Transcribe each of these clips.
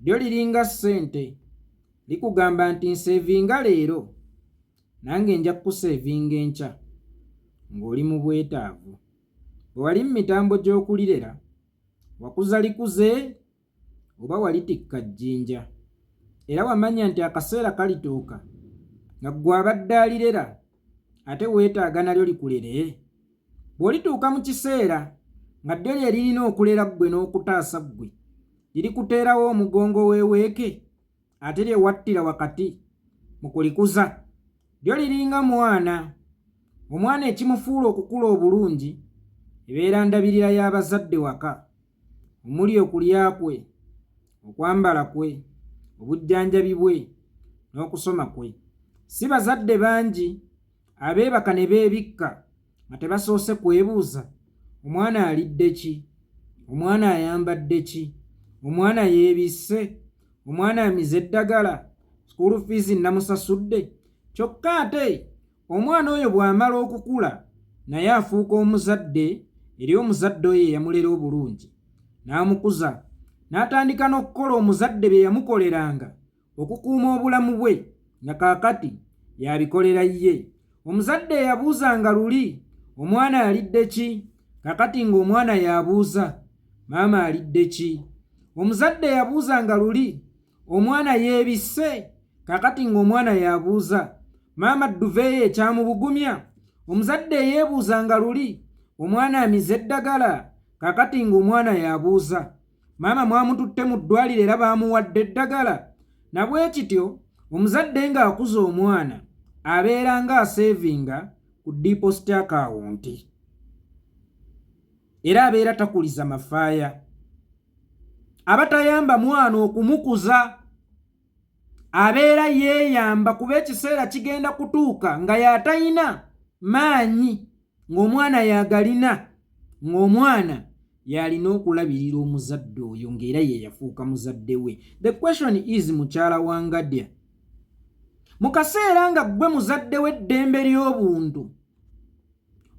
lyo liringa ssente likugamba nti nsevinga leero nange nja kusevinga enkya ng'oli mu bwetaavu. Bwe wali mu mitambo gy'okulirera wakuza likuze oba walitikka jjinja, era wamanya nti akaseera kalituuka nga ggwe abadde alirera ate weetaaga nalyo likulere. Bw'olituuka mu kiseera nga ddyo lye lirina okulera ggwe n'okutaasa ggwe, lirikuteerawo omugongo weeweeke ate lye wattira wakati mu kulikuza. Lyo liringa mwana. Omwana ekimufuula okukula obulungi ebeera ndabirira y'abazadde waka, omuli okulya kwe, okwambala kwe, obujjanjabi bwe n'okusoma kwe. Si bazadde bangi abeebaka ne beebikka nga tebasoose kwebuuza omwana alidde ki, omwana ayambadde ki, omwana yeebisse, omwana amize eddagala, school fees namusasudde. Kyokka ate omwana oyo bw'amala okukula naye afuuka omuzadde eri omuzadde oyo eyamulera obulungi n'amukuza, n'atandika n'okukola omuzadde bye yamukoleranga okukuuma obulamu bwe nga kaakati yabikolera ye. Omuzadde eyabuuzanga luli omwana alidde ki, kaakati ng'omwana yabuuza maama alidde ki. Omuzadde eyabuuzanga luli omwana yeebisse, kaakati ng'omwana yabuuza maama duveeyo ekyamubugumya. Omuzadde eyeebuuzanga luli omwana amize eddagala, kaakati ng'omwana yabuuza maama mwamututte mu ddwaliro era baamuwadde eddagala. Na bwe kityo omuzadde ng'akuza omwana abeera ng'aseevinga ku deposit account era abeera takuliza mafaaya. Aba tayamba mwana okumukuza, abeera yeeyamba kuba ekiseera kigenda kutuuka nga yatalina maanyi ng'omwana yagalina, ng'omwana yalina okulabirira omuzadde oyo ng'era ye yafuuka muzadde we. The question is, mukyala wa Ngadya, mu kaseera nga ggwe muzadde w'eddembe ly'obuntu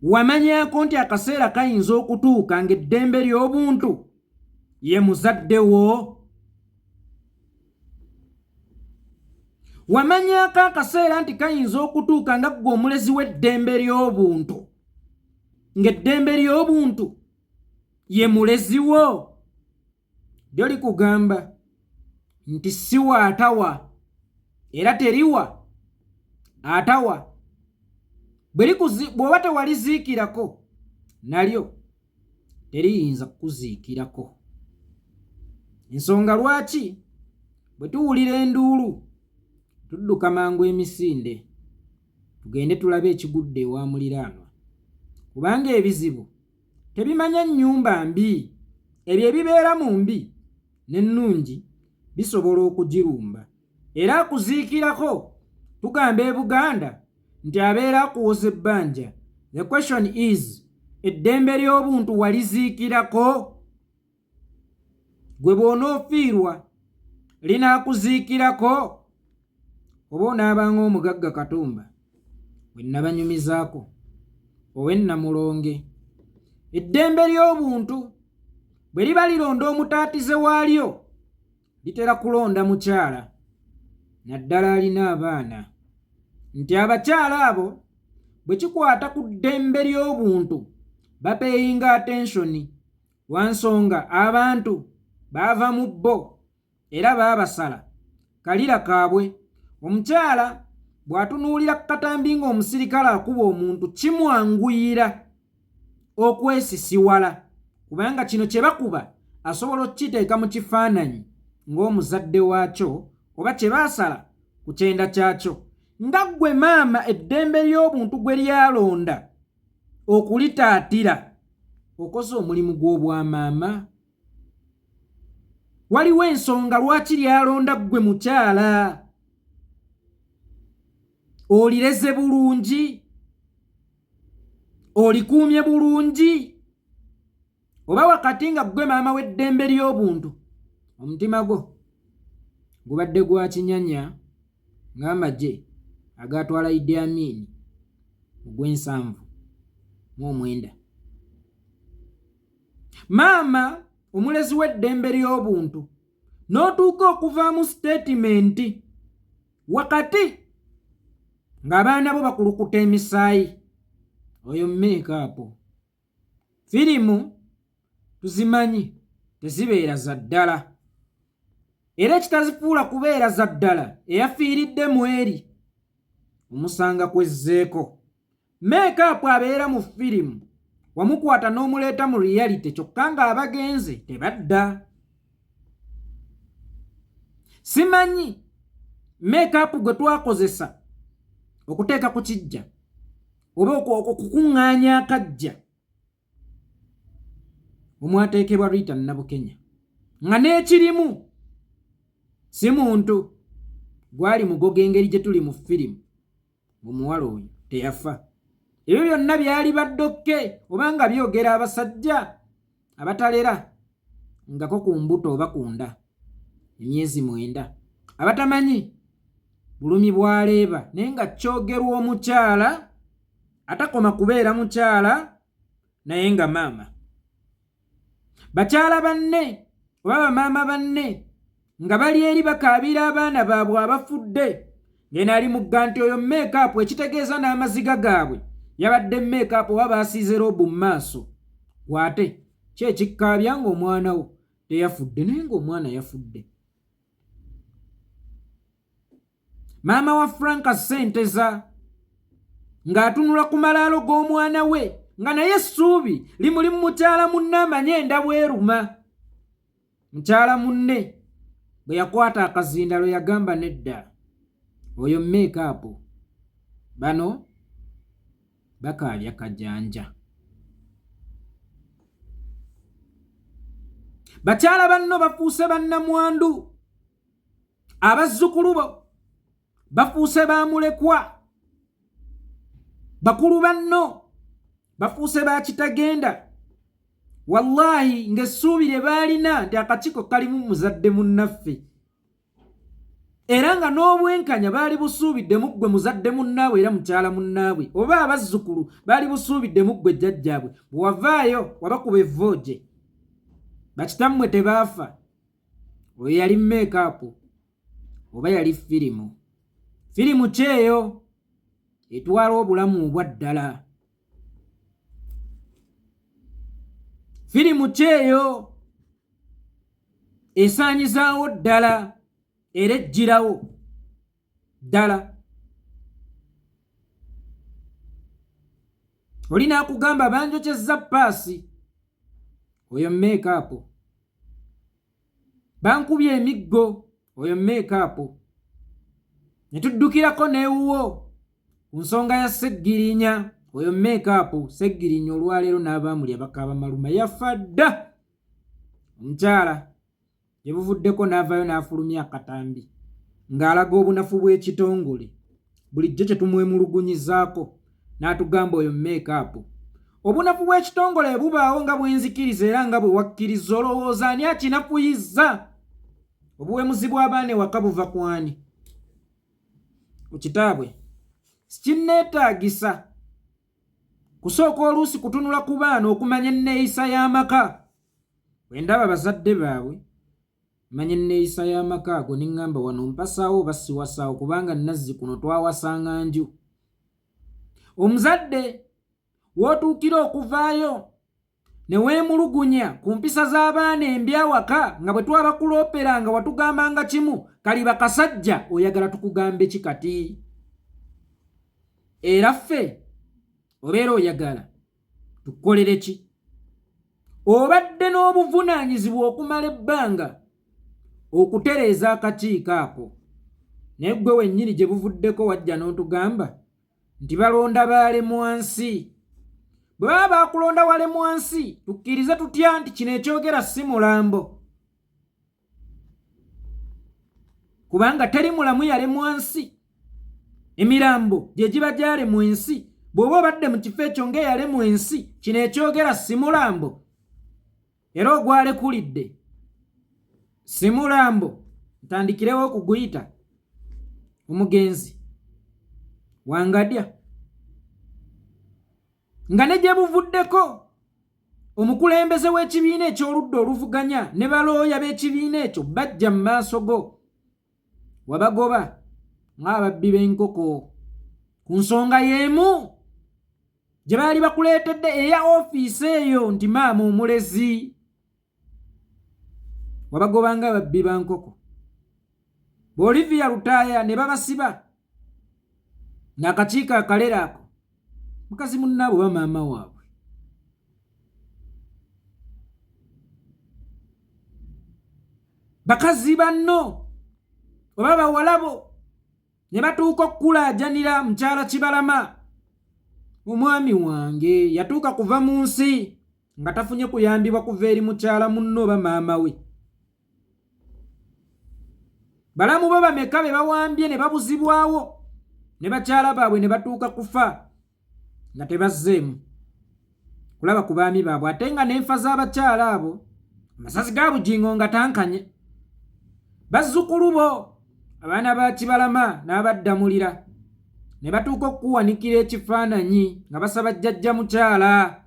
wamanyako nti akaseera kayinza okutuuka ng'eddembe ly'obuntu ye muzadde wo? Wamanyako akaseera nti kayinza okutuuka nga ggwe omulezi w'eddembe ly'obuntu ng'eddembe ly'obuntu ye mulezi wo? Lyo likugamba nti siwa atawa era teriwa atawa. Bw'oba tewaliziikirako nalyo teriyinza kukuziikirako. Ensonga lwaki bwe tuwulira enduulu tudduka mangu emisinde tugende tulabe ekigudde ewa muliraanwa, kubanga ebizibu tebimanya nnyumba mbi. Ebyo ebibeera mu mbi n'ennungi bisobola okugirumba, era akuziikirako tugamba e Buganda nti abeera akuwoza ebbanja. The question is, eddembe ly'obuntu waliziikirako? Gwe bw'onoofiirwa linaakuziikirako? Oba onaabanga omugagga Katumba we nabanyumizaako owe Namulonge. Eddembe ly'obuntu bwe liba lironda omutaatize waalyo litera kulonda mukyala, naddala alina abaana, nti abakyala abo bwe kikwata ku ddembe ly'obuntu bapeyinga attention wansonga abantu baava mu bbo era baabasala kalira kaabwe. Omukyala bw'atunuulira katambi ng'omusirikale akuba omuntu kimwanguyira okwesisiwala, kubanga kino kye bakuba asobola okukiteeka mu kifaananyi ng'omuzadde waakyo oba kye baasala ku kyenda kyakyo. Nga ggwe maama eddembe ly'obuntu gwe lyalonda okulitaatira okoze omulimu gw'obwamaama? Waliwo ensonga lwaki lyalonda ggwe mukyala? Olireze bulungi? Olikuumye bulungi? Oba wakati nga ggwe maama w'eddembe ly'obuntu omutima gwo gubadde gwa kinyanya ng'amagye agatwala Idi Amin mu Gwensanvu-mu-9. Maama omulezi w'eddembe ly'obuntu n'otuuka okuvaamu statement wakati ng'abaana bo bakulukuta emisaayi. Oyo make-up. Firimu tuzimanyi tezibeera za ddala, era ekitazifuula kubeera za ddala eyafiiridde mu eri omusanga kwezzeeko. Make-up abeera mu firimu wamukwata n'omuleeta mu reality kyokka ng'abagenze tebadda. Simanyi make-up gwe twakozesa okuteeka ku kijja oba okukuŋŋaanya akajja omwateekebwa Rita Nabukenya nga n'ekirimu si muntu gwali mugoga engeri gye tuli mu firimu. Omuwala oyo teyafa. Ebyo byonna byali baddokke oba nga byogera abasajja abatalera ngako ku mbuto oba ku nda emyezi 9 abatamanyi bulumi bwaleeba naye nga kyogerwa omukyala atakoma kubeera mukyala naye nga maama. Bakyala banne oba bamaama banne nga bali eri bakaabira abaana baabwe abafudde ng'eno ali mugga nti oyo make-up, ekitegeeza n'amaziga gaabwe yabadde make-up oba baasiize roobu mu maaso. Gwate ki ekikkaabya ng'omwana wo teyafudde naye ng'omwana yafudde. Maama wa Franka Ssenteza ng'atunula ku malaalo g'omwana we nga naye essuubi limuli mu mukyala munne amanye enda bweruma. Mukyala munne bwe yakwata akazindalo yagamba nedda, oyo make-up, bano bakaabya kajanja. Bakyala banno bafuuse bannamwandu, abazzukulu bo bafuuse baamulekwa, bakulu banno bafuuse bakitagenda. Wallahi ng'essuubi lye baalina nti akakiiko kalimu muzadde munnaffe, era nga n'obwenkanya baali busuubidde mu ggwe muzadde munnaabwe era mukyala munnaabwe, oba abazzukulu baali busuubidde mu ggwe jjajjaabwe. Bwe wavaayo wabakuba evvooje, bakitammwe tebaafa. Oyo yali make-up oba yali firimu. Firimu kyeyo etwala obulamu obwa ddala. Firimu kyeyo esaanyizaawo ddala era ejjirawo ddala. Olina akugamba banjokyezza paasi, oyo make-up. Bankubye emiggo, oyo make-up. Ne tuddukirako n'ewuwo ku nsonga ya Seggirinya, oyo make-up. Seggirinya olwaleero n'abaamulya bakaaba maluma yafa dda. Omukyala gye buvuddeko n'avaayo n'afulumya akatambi ng'alaga obunafu bw'ekitongole bulijjo kye tumwemulugunyizaako n'atugamba oyo make-up. Obunafu bw'ekitongole bubaawo nga bwenzikiriza era nga bwe wakkiriza, olowooza ani akinafuyizza? Obuwemuzi bw'abaana ewaka buva ku ani? Ku kitaabwe sikinneetaagisa kusooka oluusi kutunula ku baana okumanya enneeyisa y'amaka. Bwe ndaba bazadde baabwe manya enneeyisa y'amaka ago ne ŋŋamba wano mpasaawo oba siwasaawo kubanga nazzi kuno twawasanga nju. Omuzadde w'otuukira okuvaayo ne weemulugunya ku mpisa z'abaana embi awaka nga bwe twabakuloopera nga watugambanga kimu, kali bakasajja oyagala tukugambe ki kati? Era ffe obeera oyagala tukukolere ki? Obadde n'obuvunaanyizibwa okumala ebbanga okutereeza akakiiko ako, naye ggwe wennyini gye buvuddeko wajja n'otugamba nti balonda baalemu wansi. Bwe baba baakulonda walemu wansi tukkirize tutya nti kino ekyogera si mulambo? Kubanga teri mulamu yalemu wansi. Emirambo gye giba gyalemu ensi. Bw'oba obadde mu kifo ekyo ng'eyalemu ensi, kino ekyogera si mulambo? Era ogwalekulidde si mulambo, ntandikirewo okuguyita omugenzi wangadya. Nga ne gye buvuddeko omukulembeze w'ekibiina eky'oludda oluvuganya ne balooya b'ekibiina ekyo bajja mu maaso go wabagoba ng'ababbi b'enkoko ku nsonga y'emu gye baali bakuleetedde eya ofiisi eyo nti maama omulezi wabagoba ng'ababbi ba nkoko. Olivia Lutaaya ne babasiba n'akakiiko akalera ako mukazi munnaabo ba maama waabwe. Bakazi banno oba bawalabo ne batuuka okukulaajanira mukyala Kibalama. Omwami wange yatuuka kuva mu nsi nga tafunye kuyambibwa kuva eri mukyala munno oba maama we. Balamu bo bameka be bawambye ne babuzibwawo ne bakyala baabwe ne batuuka kufa nga tebazzeemu kulaba ku baami baabwe, ate nga n'enfa z'abakyala abo amasasi ga bugingo nga tankanye. Bazzukulu bo abaana ba Kibalama n'abaddamulira ne batuuka okuwanikira ekifaananyi nga basaba jjajja mukyala,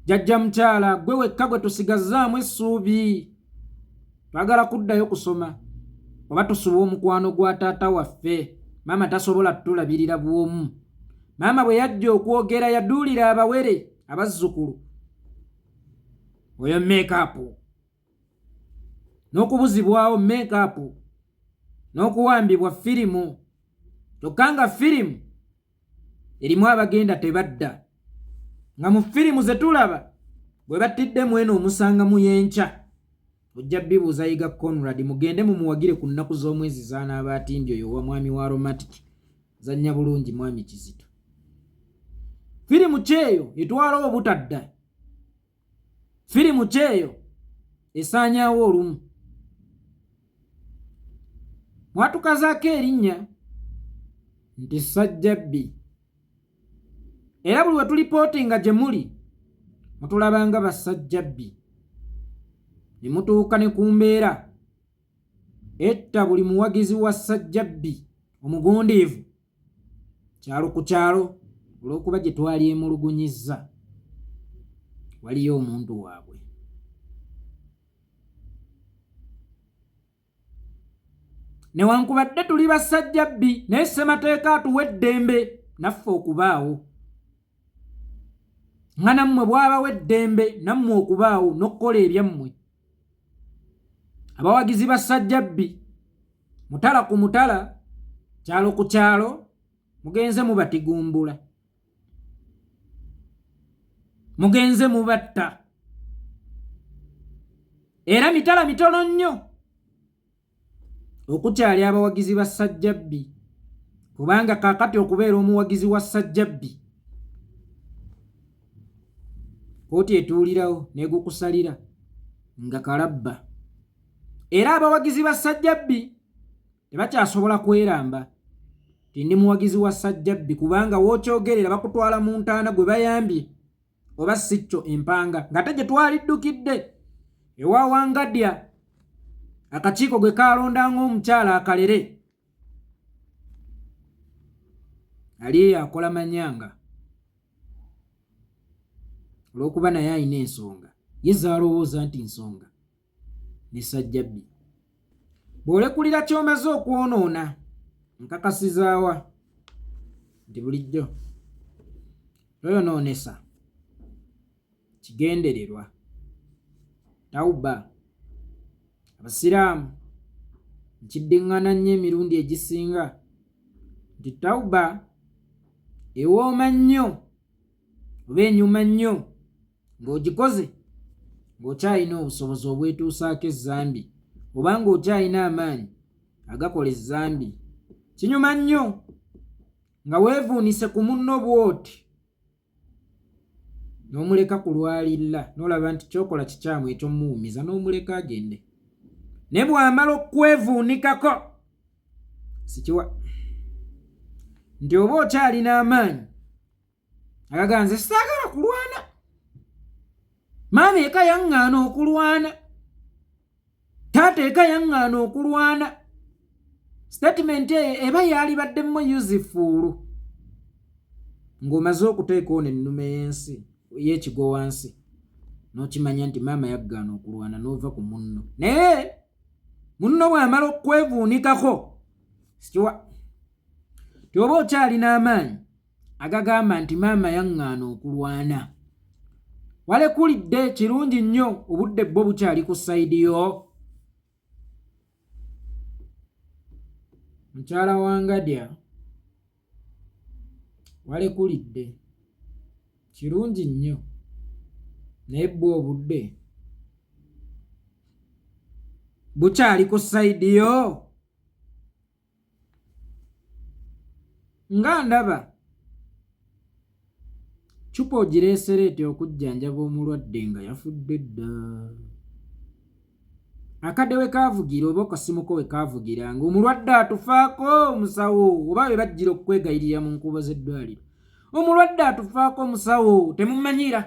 jjajja mukyala gwe wekka gwe tusigazzaamu essuubi, twagala kuddayo kusoma oba tusuba omukwano gwa taata waffe. Maama tasobola tutulabirira bwomu. Maama bwe yajja okwogera yaduulira abawere abazzukulu oyo meekaapu n'okubuzibwawo meekaapu n'okuwambibwa firimu, kyokka nga firimu erimu abagenda tebadda, nga mu firimu ze tulaba bwe battiddemu eno omusangamu y'enkya ojja bibuuza yiga Conrad mugende mumuwagire ku nnaku z'omwezi z'anaaba atindi oyo wa mwami wa Romantic zannya bulungi mwami Kizito. Firimu kyeyo etwala obutadda, firimu kyeyo esaanyaawo olumu. Mwatukazaako erinnya nti Ssajjabbi, era buli we tulipootinga gye muli mutulabanga Bassajjabbi ne mutuuka ne ku mbeera etta buli muwagizi wa Ssajjabbi omugundiivu kyalo ku kyalo olw'okuba gye twali emulugunyizza waliyo omuntu waabwe. Newankubadde tuli Bassajjabbi naye Ssemateeka atuwa eddembe naffe okubaawo, nga nammwe bw'abawa eddembe nammwe okubaawo n'okukola ebyammwe. Abawagizi ba Ssajjabbi mutala ku mutala, kyalo ku kyalo mugenze mubatigumbula, mugenze mubatta, era mitala mitono nnyo okukyali abawagizi ba Ssajjabbi, kubanga kaakati okubeera omuwagizi wa Ssajjabbi kooti etuulirawo n'egukusalira nga kalabba. Era abawagizi ba Ssajjabbi tebakyasobola kweramba ti ndi muwagizi wa Ssajjabbi, kubanga wookyogerera bakutwala mu ntaana gwe bayambye oba si kyo empanga nga te gye twaliddukidde ewa Wangadya akakiiko gwe kaalondanga omukyala akalere ali eyo akola manyanga olw'okuba naye alina ensonga yezza alowooza nti nsonga ne Ssajjabbi. Bw'olekulira ky'omaze okwonoona nkakasizaawa nti bulijjo toyonoonesa kigendererwa. Tawuba Abasiraamu nkiddiŋŋana nnyo emirundi egisinga nti tawuba ewooma nnyo oba enyuma nnyo ng'ogikoze ng'okyalina obusobozi obwetuusaako ezzambi oba ng'okyalina amaanyi agakola ezzambi. Kinyuma nnyo nga weevuunise ku munno bw'oti n'omuleka ku lwalirira n'olaba nti kyokola kikyamu ekyomuwumiza n'omuleka agende. Ne bw'amala okwevuunikako sikiwa nti oba okyalina amaanyi agaganze saagala kulwana, maama eka yaŋŋaana okulwana, taata eka yaŋŋaana okulwana. Statement eyo eba yalibaddemu yuzifuulu ng'omaze okuteekawo n'ennume y'ensi y'ekigo wansi n'okimanya nti maama yaggaana okulwana n'ova ku munno naye munno bw'amala okwevuunikako sikiwa ti oba okyalina amaanyi agagamba nti maama yaŋŋaana okulwana walekulidde kirungi nnyo obudde bwo bukyali ku sayidi yo mukyala wangadya walekulidde kirungi nnyo naye bwe obudde bukyali ku sayidi yo nga ndaba cupa ogireesereete okujjanjaba omulwadde nga yafudde dda akadde we kaavugira oba okasimuko we kaavugira nga omulwadde atufaako omusawo oba be bajjira okwegayirira mu nkubo z'eddwaliro omulwadde atufaako omusawo temumanyira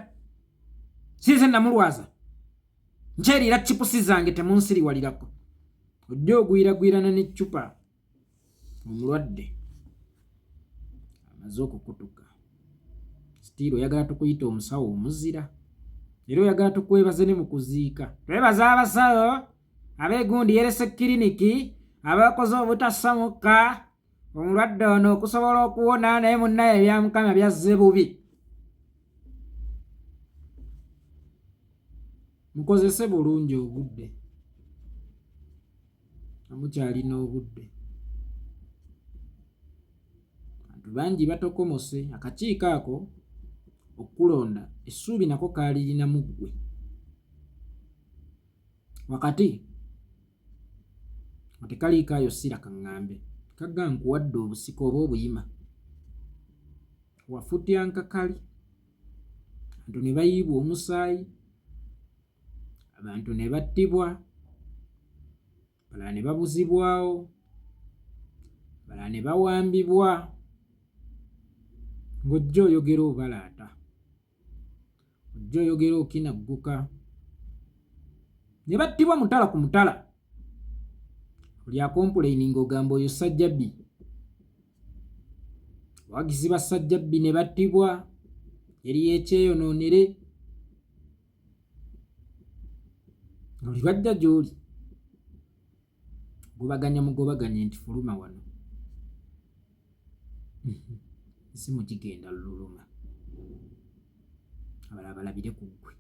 sinze namulwaza nkyeriira chipusi zange temunsiriwalirako ojja ogwiragwirana n'eccupa omulwadde amaze okukutuka sitiiro oyagala tukuyita omusawo omuzira era oyagala tukwebaze ne mu kuziika twebaza abasawo abeegundi yerese kiriniki abakoze obutasamuka omulwadde ono okusobola okuwona naye munnaye ebyamukama byazze bubi mukozese bulungi obudde amukyalina obudde bantu bangi batokomose akakiiko ako okulonda essuubi nako kaalirina mu ggwe wakati otekaliikaayo sira kaŋŋambe kagga nkuwadde obusiko oba obuyima wafutyankakali abantu ne bayiibwa omusaayi abantu ne battibwa balala ne babuzibwawo balala ne bawambibwa ng'ojja oyogera obalaata ojja oyogera okinagguka ne battibwa mutala ku mutala oli akompuleyini ng'ogamba oyo ssajjabbi abawagizi ba ssajjabbi ne battibwa eri y'ekyeyonoonere oli bajja gy'oli gobaganya mugobaganye nti fuluma wano esi mugigenda luluma abalala balabire ku ggwe